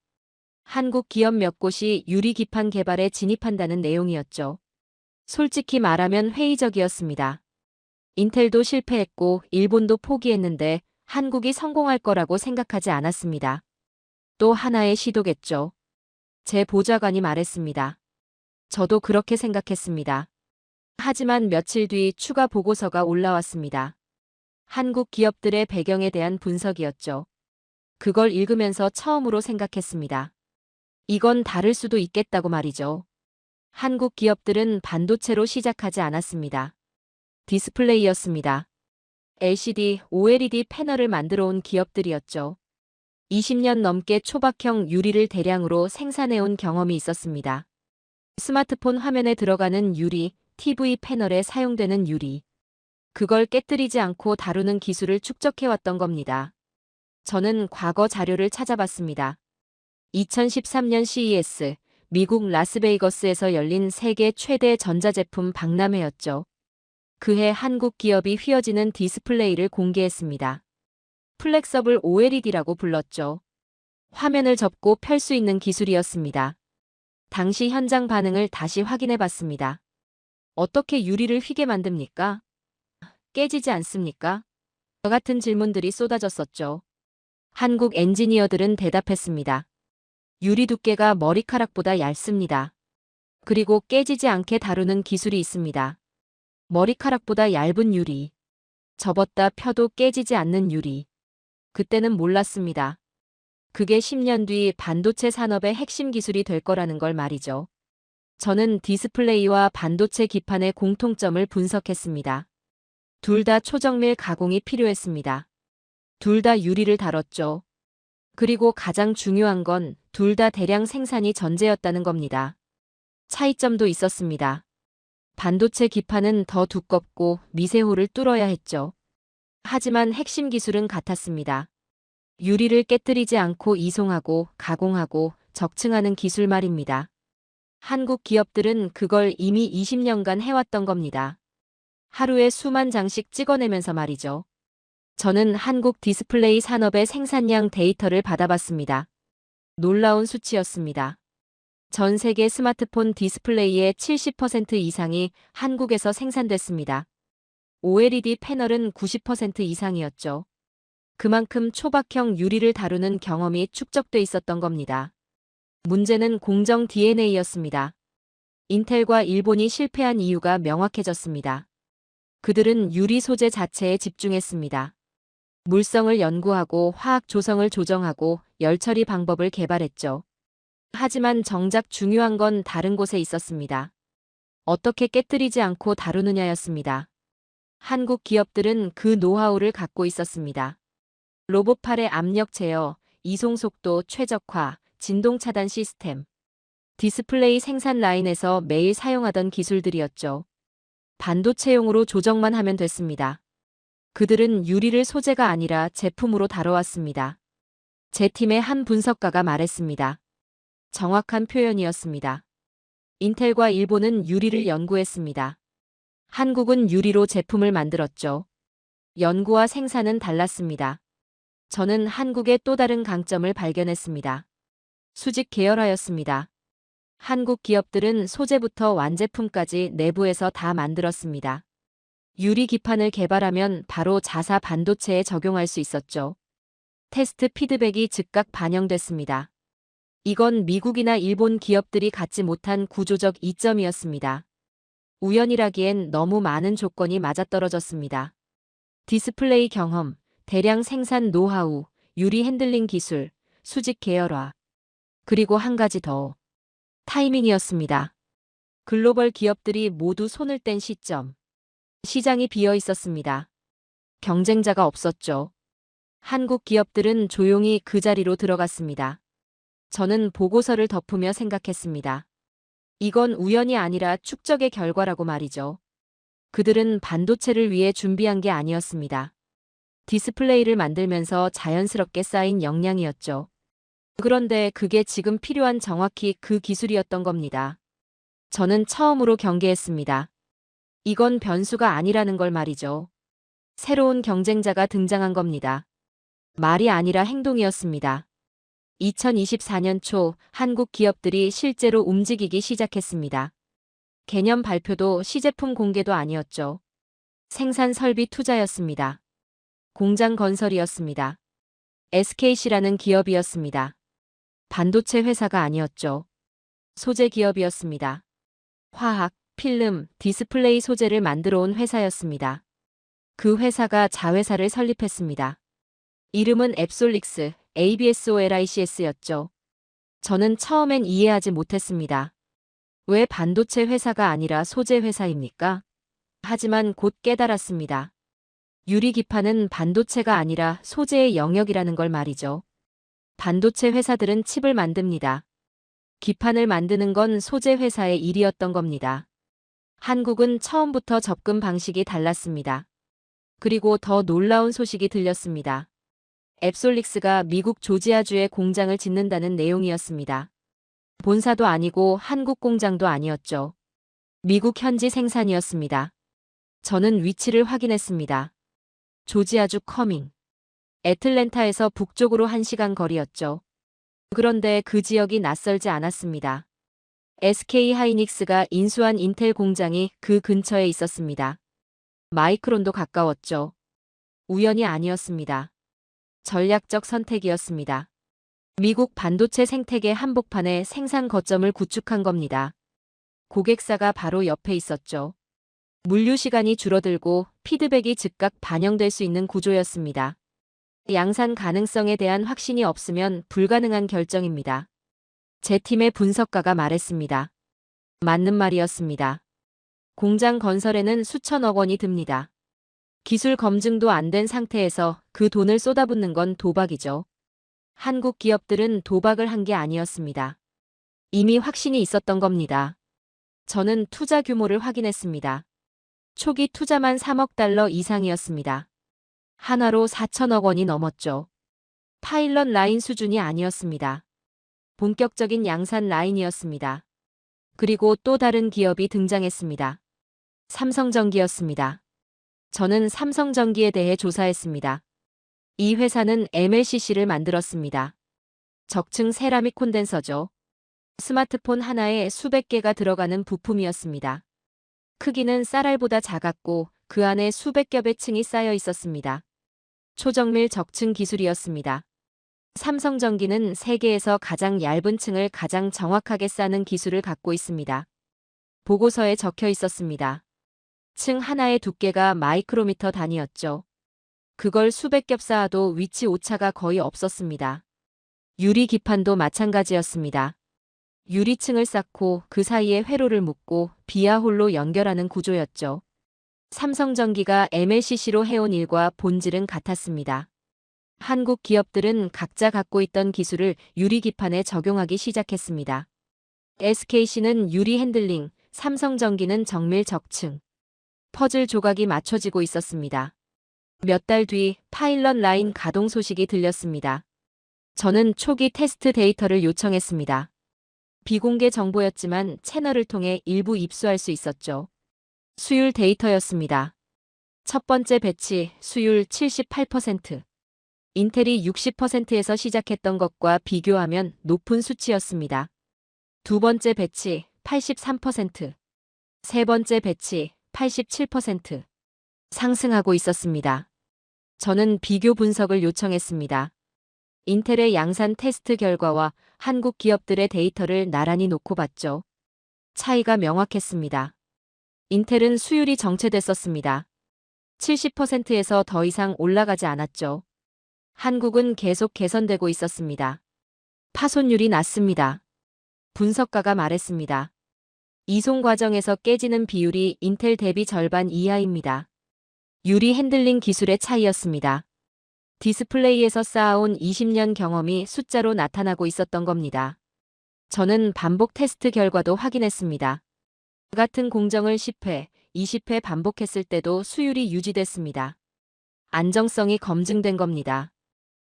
한국 기업 몇 곳이 유리 기판 개발에 진입한다는 내용이었죠. 솔직히 말하면 회의적이었습니다. 인텔도 실패했고 일본도 포기했는데 한국이 성공할 거라고 생각하지 않았습니다. 또 하나의 시도겠죠. 제 보좌관이 말했습니다. 저도 그렇게 생각했습니다. 하지만 며칠 뒤 추가 보고서가 올라왔습니다. 한국 기업들의 배경에 대한 분석이었죠. 그걸 읽으면서 처음으로 생각했습니다. 이건 다를 수도 있겠다고 말이죠. 한국 기업들은 반도체로 시작하지 않았습니다. 디스플레이였습니다. LCD, OLED 패널을 만들어 온 기업들이었죠. 20년 넘게 초박형 유리를 대량으로 생산해온 경험이 있었습니다. 스마트폰 화면에 들어가는 유리, TV 패널에 사용되는 유리. 그걸 깨뜨리지 않고 다루는 기술을 축적해왔던 겁니다. 저는 과거 자료를 찾아봤습니다. 2013년 CES, 미국 라스베이거스에서 열린 세계 최대 전자제품 박람회였죠. 그해 한국 기업이 휘어지는 디스플레이를 공개했습니다. 플렉서블 OLED라고 불렀죠. 화면을 접고 펼 수 있는 기술이었습니다. 당시 현장 반응을 다시 확인해 봤습니다. 어떻게 유리를 휘게 만듭니까? 깨지지 않습니까? 저 같은 질문들이 쏟아졌었죠. 한국 엔지니어들은 대답했습니다. 유리 두께가 머리카락보다 얇습니다. 그리고 깨지지 않게 다루는 기술이 있습니다. 머리카락보다 얇은 유리. 접었다 펴도 깨지지 않는 유리. 그때는 몰랐습니다. 그게 10년 뒤 반도체 산업의 핵심 기술이 될 거라는 걸 말이죠. 저는 디스플레이와 반도체 기판의 공통점을 분석했습니다. 둘 다 초정밀 가공이 필요했습니다. 둘 다 유리를 다뤘죠. 그리고 가장 중요한 건 둘 다 대량 생산이 전제였다는 겁니다. 차이점도 있었습니다. 반도체 기판은 더 두껍고 미세홀을 뚫어야 했죠. 하지만 핵심 기술은 같았습니다. 유리를 깨뜨리지 않고 이송하고 가공하고 적층하는 기술 말입니다. 한국 기업들은 그걸 이미 20년간 해왔던 겁니다. 하루에 수만 장씩 찍어내면서 말이죠. 저는 한국 디스플레이 산업의 생산량 데이터를 받아봤습니다. 놀라운 수치였습니다. 전 세계 스마트폰 디스플레이의 70% 이상이 한국에서 생산됐습니다. OLED 패널은 90% 이상이었죠. 그만큼 초박형 유리를 다루는 경험이 축적돼 있었던 겁니다. 문제는 공정 DNA였습니다. 인텔과 일본이 실패한 이유가 명확해졌습니다. 그들은 유리 소재 자체에 집중했습니다. 물성을 연구하고 화학 조성을 조정하고 열 처리 방법을 개발했죠. 하지만 정작 중요한 건 다른 곳에 있었습니다. 어떻게 깨뜨리지 않고 다루느냐였습니다. 한국 기업들은 그 노하우를 갖고 있었습니다. 로봇팔의 압력 제어, 이송 속도 최적화, 진동 차단 시스템. 디스플레이 생산 라인에서 매일 사용하던 기술들이었죠. 반도체용으로 조정만 하면 됐습니다. 그들은 유리를 소재가 아니라 제품으로 다뤄왔습니다. 제 팀의 한 분석가가 말했습니다. 정확한 표현이었습니다. 인텔과 일본은 유리를 연구했습니다. 한국은 유리로 제품을 만들었죠. 연구와 생산은 달랐습니다. 저는 한국의 또 다른 강점을 발견했습니다. 수직 계열화였습니다. 한국 기업들은 소재부터 완제품까지 내부에서 다 만들었습니다. 유리 기판을 개발하면 바로 자사 반도체에 적용할 수 있었죠. 테스트 피드백이 즉각 반영됐습니다. 이건 미국이나 일본 기업들이 갖지 못한 구조적 이점이었습니다. 우연이라기엔 너무 많은 조건이 맞아떨어졌습니다. 디스플레이 경험, 대량 생산 노하우, 유리 핸들링 기술, 수직 계열화. 그리고 한 가지 더. 타이밍이었습니다. 글로벌 기업들이 모두 손을 뗀 시점. 시장이 비어 있었습니다. 경쟁자가 없었죠. 한국 기업들은 조용히 그 자리로 들어갔습니다. 저는 보고서를 덮으며 생각했습니다. 이건 우연이 아니라 축적의 결과라고 말이죠. 그들은 반도체를 위해 준비한 게 아니었습니다. 디스플레이를 만들면서 자연스럽게 쌓인 역량이었죠. 그런데 그게 지금 필요한 정확히 그 기술이었던 겁니다. 저는 처음으로 경계했습니다. 이건 변수가 아니라는 걸 말이죠. 새로운 경쟁자가 등장한 겁니다. 말이 아니라 행동이었습니다. 2024년 초 한국 기업들이 실제로 움직이기 시작했습니다. 개념 발표도 시제품 공개도 아니었죠. 생산 설비 투자였습니다. 공장 건설이었습니다. SKC라는 기업이었습니다. 반도체 회사가 아니었죠. 소재 기업이었습니다. 화학, 필름, 디스플레이 소재를 만들어 온 회사였습니다. 그 회사가 자회사를 설립했습니다. 이름은 앱솔릭스, ABSOLICS였죠. 저는 처음엔 이해하지 못했습니다. 왜 반도체 회사가 아니라 소재 회사입니까? 하지만 곧 깨달았습니다. 유리 기판은 반도체가 아니라 소재의 영역이라는 걸 말이죠. 반도체 회사들은 칩을 만듭니다. 기판을 만드는 건 소재 회사의 일이었던 겁니다. 한국은 처음부터 접근 방식이 달랐습니다. 그리고 더 놀라운 소식이 들렸습니다. 앱솔릭스가 미국 조지아주에 공장을 짓는다는 내용이었습니다. 본사도 아니고 한국 공장도 아니었죠. 미국 현지 생산이었습니다. 저는 위치를 확인했습니다. 조지아주 커밍. 애틀랜타에서 북쪽으로 1시간 거리였죠. 그런데 그 지역이 낯설지 않았습니다. SK 하이닉스가 인수한 인텔 공장이 그 근처에 있었습니다. 마이크론도 가까웠죠. 우연이 아니었습니다. 전략적 선택이었습니다. 미국 반도체 생태계 한복판에 생산 거점을 구축한 겁니다. 고객사가 바로 옆에 있었죠. 물류 시간이 줄어들고 피드백이 즉각 반영될 수 있는 구조였습니다. 양산 가능성에 대한 확신이 없으면 불가능한 결정입니다. 제 팀의 분석가가 말했습니다. 맞는 말이었습니다. 공장 건설에는 수천억 원이 듭니다. 기술 검증도 안 된 상태에서 그 돈을 쏟아붓는 건 도박이죠. 한국 기업들은 도박을 한 게 아니었습니다. 이미 확신이 있었던 겁니다. 저는 투자 규모를 확인했습니다. 초기 투자만 3억 달러 이상이었습니다. 하나로 4천억 원이 넘었죠. 파일럿 라인 수준이 아니었습니다. 본격적인 양산 라인이었습니다. 그리고 또 다른 기업이 등장했습니다. 삼성전기였습니다. 저는 삼성전기에 대해 조사했습니다. 이 회사는 MLCC를 만들었습니다. 적층 세라믹 콘덴서죠. 스마트폰 하나에 수백 개가 들어가는 부품이었습니다. 크기는 쌀알보다 작았고 그 안에 수백 겹의 층이 쌓여 있었습니다. 초정밀 적층 기술이었습니다. 삼성전기는 세계에서 가장 얇은 층을 가장 정확하게 쌓는 기술을 갖고 있습니다. 보고서에 적혀 있었습니다. 층 하나의 두께가 마이크로미터 단위였죠. 그걸 수백 겹 쌓아도 위치 오차가 거의 없었습니다. 유리 기판도 마찬가지였습니다. 유리층을 쌓고 그 사이에 회로를 묶고 비아홀로 연결하는 구조였죠. 삼성전기가 MLCC로 해온 일과 본질은 같았습니다. 한국 기업들은 각자 갖고 있던 기술을 유리 기판에 적용하기 시작했습니다. SKC는 유리 핸들링, 삼성전기는 정밀 적층. 퍼즐 조각이 맞춰지고 있었습니다. 몇 달 뒤 파일럿 라인 가동 소식이 들렸습니다. 저는 초기 테스트 데이터를 요청했습니다. 비공개 정보였지만 채널을 통해 일부 입수할 수 있었죠. 수율 데이터였습니다. 첫 번째 배치 수율 78%. 인텔이 60%에서 시작했던 것과 비교하면 높은 수치였습니다. 두 번째 배치 83%. 세 번째 배치 87%. 상승하고 있었습니다. 저는 비교 분석을 요청했습니다. 인텔의 양산 테스트 결과와 한국 기업들의 데이터를 나란히 놓고 봤죠. 차이가 명확했습니다. 인텔은 수율이 정체됐었습니다. 70%에서 더 이상 올라가지 않았죠. 한국은 계속 개선되고 있었습니다. 파손율이 낮습니다. 분석가가 말했습니다. 이송 과정에서 깨지는 비율이 인텔 대비 절반 이하입니다. 유리 핸들링 기술의 차이였습니다. 디스플레이에서 쌓아온 20년 경험이 숫자로 나타나고 있었던 겁니다. 저는 반복 테스트 결과도 확인했습니다. 같은 공정을 10회, 20회 반복했을 때도 수율이 유지됐습니다. 안정성이 검증된 겁니다.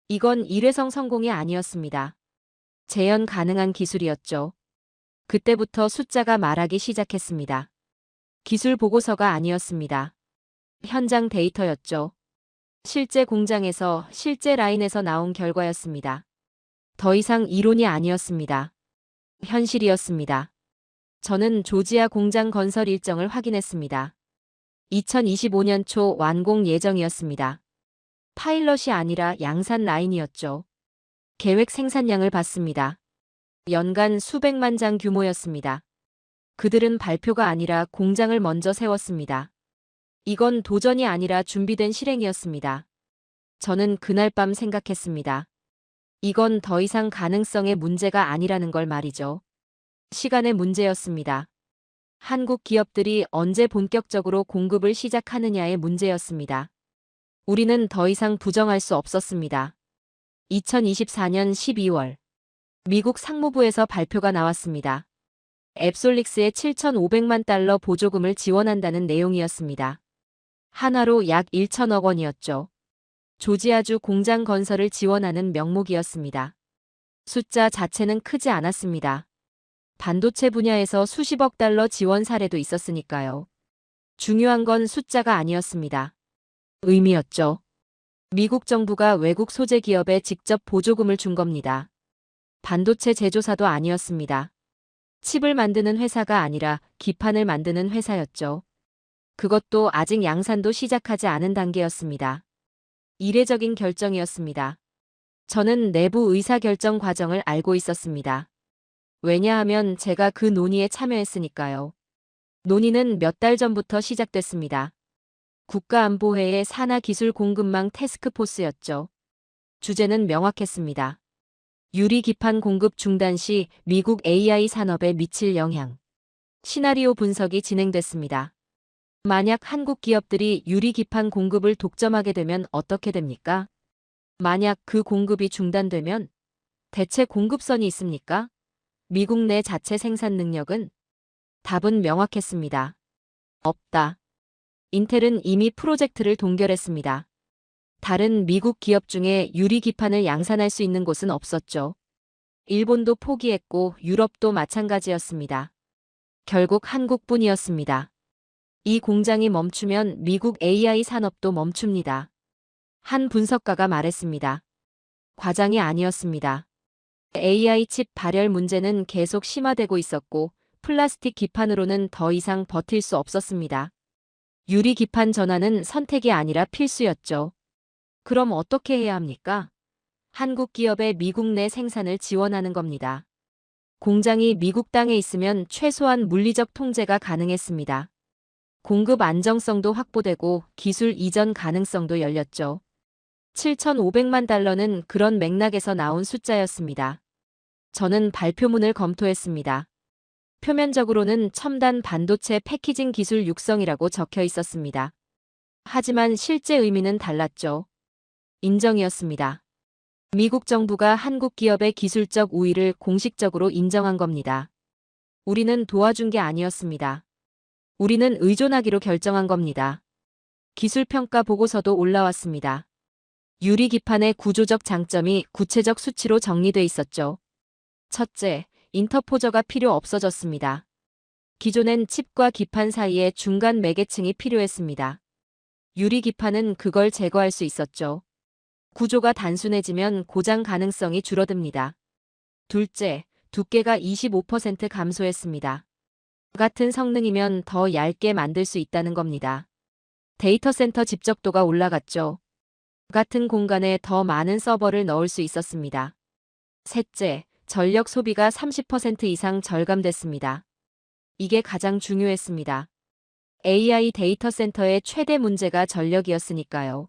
이건 일회성 성공이 아니었습니다. 재현 가능한 기술이었죠. 그때부터 숫자가 말하기 시작했습니다. 기술 보고서가 아니었습니다. 현장 데이터였죠. 실제 공장에서 실제 라인에서 나온 결과였습니다. 더 이상 이론이 아니었습니다. 현실이었습니다. 저는 조지아 공장 건설 일정을 확인했습니다. 2025년 초 완공 예정이었습니다. 파일럿이 아니라 양산 라인이었죠. 계획 생산량을 봤습니다. 연간 수백만 장 규모였습니다. 그들은 발표가 아니라 공장을 먼저 세웠습니다. 이건 도전이 아니라 준비된 실행이었습니다. 저는 그날 밤 생각했습니다. 이건 더 이상 가능성의 문제가 아니라는 걸 말이죠. 시간의 문제였습니다. 한국 기업들이 언제 본격적으로 공급을 시작하느냐의 문제였습니다. 우리는 더 이상 부정할 수 없었습니다. 2024년 12월 미국 상무부에서 발표가 나왔습니다. 앱솔릭스에 7,500만 달러 보조금을 지원한다는 내용이었습니다. 한화로 약 1천억 원이었죠. 조지아주 공장 건설을 지원하는 명목이었습니다. 숫자 자체는 크지 않았습니다. 반도체 분야에서 수십억 달러 지원 사례도 있었으니까요. 중요한 건 숫자가 아니었습니다. 의미였죠. 미국 정부가 외국 소재 기업에 직접 보조금을 준 겁니다. 반도체 제조사도 아니었습니다. 칩을 만드는 회사가 아니라 기판을 만드는 회사였죠. 그것도 아직 양산도 시작하지 않은 단계였습니다. 이례적인 결정이었습니다. 저는 내부 의사결정 과정을 알고 있었습니다. 왜냐하면 제가 그 논의에 참여했으니까요. 논의는 몇 달 전부터 시작됐습니다. 국가안보회의 산하기술공급망 태스크포스였죠. 주제는 명확했습니다. 유리기판 공급 중단 시 미국 AI 산업에 미칠 영향. 시나리오 분석이 진행됐습니다. 만약 한국 기업들이 유리기판 공급을 독점하게 되면 어떻게 됩니까? 만약 그 공급이 중단되면 대체 공급선이 있습니까? 미국 내 자체 생산 능력은? 답은 명확했습니다. 없다. 인텔은 이미 프로젝트를 동결했습니다. 다른 미국 기업 중에 유리기판을 양산할 수 있는 곳은 없었죠. 일본도 포기했고 유럽도 마찬가지였습니다. 결국 한국뿐이었습니다. 이 공장이 멈추면 미국 AI 산업도 멈춥니다. 한 분석가가 말했습니다. 과장이 아니었습니다. AI 칩 발열 문제는 계속 심화되고 있었고 플라스틱 기판으로는 더 이상 버틸 수 없었습니다. 유리 기판 전환은 선택이 아니라 필수였죠. 그럼 어떻게 해야 합니까? 한국 기업의 미국 내 생산을 지원하는 겁니다. 공장이 미국 땅에 있으면 최소한 물리적 통제가 가능했습니다. 공급 안정성도 확보되고 기술 이전 가능성도 열렸죠. 7,500만 달러는 그런 맥락에서 나온 숫자였습니다. 저는 발표문을 검토했습니다. 표면적으로는 첨단 반도체 패키징 기술 육성이라고 적혀 있었습니다. 하지만 실제 의미는 달랐죠. 인정이었습니다. 미국 정부가 한국 기업의 기술적 우위를 공식적으로 인정한 겁니다. 우리는 도와준 게 아니었습니다. 우리는 의존하기로 결정한 겁니다. 기술평가 보고서도 올라왔습니다. 유리기판의 구조적 장점이 구체적 수치로 정리돼 있었죠. 첫째, 인터포저가 필요 없어졌습니다. 기존엔 칩과 기판 사이에 중간 매개층이 필요했습니다. 유리기판은 그걸 제거할 수 있었죠. 구조가 단순해지면 고장 가능성이 줄어듭니다. 둘째, 두께가 25% 감소했습니다. 같은 성능이면 더 얇게 만들 수 있다는 겁니다. 데이터 센터 집적도가 올라갔죠. 같은 공간에 더 많은 서버를 넣을 수 있었습니다. 셋째, 전력 소비가 30% 이상 절감됐습니다. 이게 가장 중요했습니다. AI 데이터 센터의 최대 문제가 전력이었으니까요.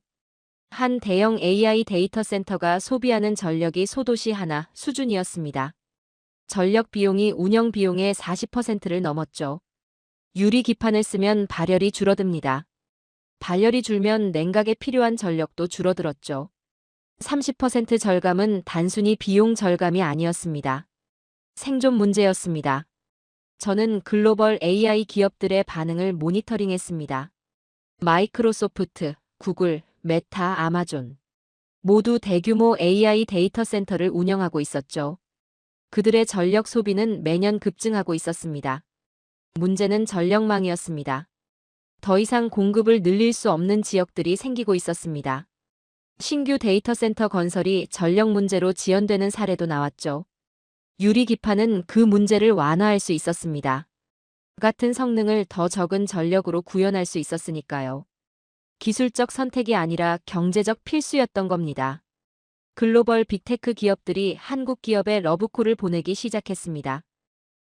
한 대형 AI 데이터 센터가 소비하는 전력이 소도시 하나 수준이었습니다. 전력 비용이 운영 비용의 40%를 넘었죠. 유리 기판을 쓰면 발열이 줄어듭니다. 발열이 줄면 냉각에 필요한 전력도 줄어들었죠. 30% 절감은 단순히 비용 절감이 아니었습니다. 생존 문제였습니다. 저는 글로벌 AI 기업들의 반응을 모니터링했습니다. 마이크로소프트, 구글, 메타, 아마존. 모두 대규모 AI 데이터 센터를 운영하고 있었죠. 그들의 전력 소비는 매년 급증하고 있었습니다. 문제는 전력망이었습니다. 더 이상 공급을 늘릴 수 없는 지역들이 생기고 있었습니다. 신규 데이터 센터 건설이 전력 문제로 지연되는 사례도 나왔죠. 유리 기판은 그 문제를 완화할 수 있었습니다. 같은 성능을 더 적은 전력으로 구현할 수 있었으니까요. 기술적 선택이 아니라 경제적 필수였던 겁니다. 글로벌 빅테크 기업들이 한국 기업에 러브콜을 보내기 시작했습니다.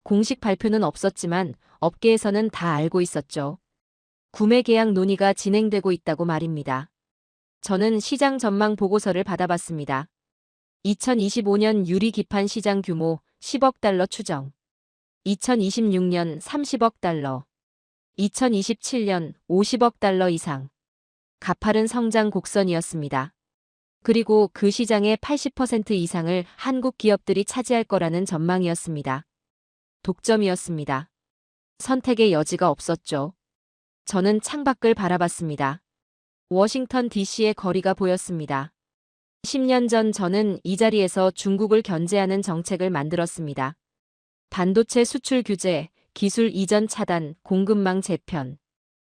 공식 발표는 없었지만 업계에서는 다 알고 있었죠. 구매 계약 논의가 진행되고 있다고 말입니다. 저는 시장 전망 보고서를 받아봤습니다. 2025년 유리 기판 시장 규모 10억 달러 추정. 2026년 30억 달러. 2027년 50억 달러 이상. 가파른 성장 곡선이었습니다. 그리고 그 시장의 80% 이상을 한국 기업들이 차지할 거라는 전망이었습니다. 독점이었습니다. 선택의 여지가 없었죠. 저는 창밖을 바라봤습니다. 워싱턴 DC의 거리가 보였습니다. 10년 전 저는 이 자리에서 중국을 견제하는 정책을 만들었습니다. 반도체 수출 규제, 기술 이전 차단, 공급망 재편.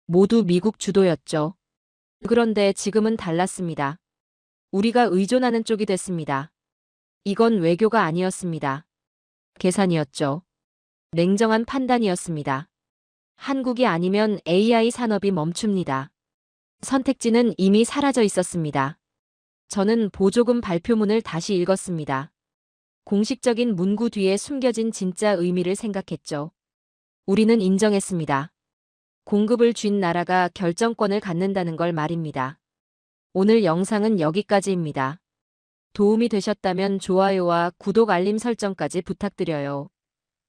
모두 미국 주도였죠. 그런데 지금은 달랐습니다. 우리가 의존하는 쪽이 됐습니다. 이건 외교가 아니었습니다. 계산이었죠. 냉정한 판단이었습니다. 한국이 아니면 AI 산업이 멈춥니다. 선택지는 이미 사라져 있었습니다. 저는 보조금 발표문을 다시 읽었습니다. 공식적인 문구 뒤에 숨겨진 진짜 의미를 생각했죠. 우리는 인정했습니다. 공급을 쥔 나라가 결정권을 갖는다는 걸 말입니다. 오늘 영상은 여기까지입니다. 도움이 되셨다면 좋아요와 구독 알림 설정까지 부탁드려요.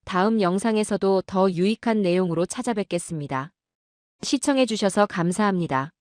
다음 영상에서도 더 유익한 내용으로 찾아뵙겠습니다. 시청해주셔서 감사합니다.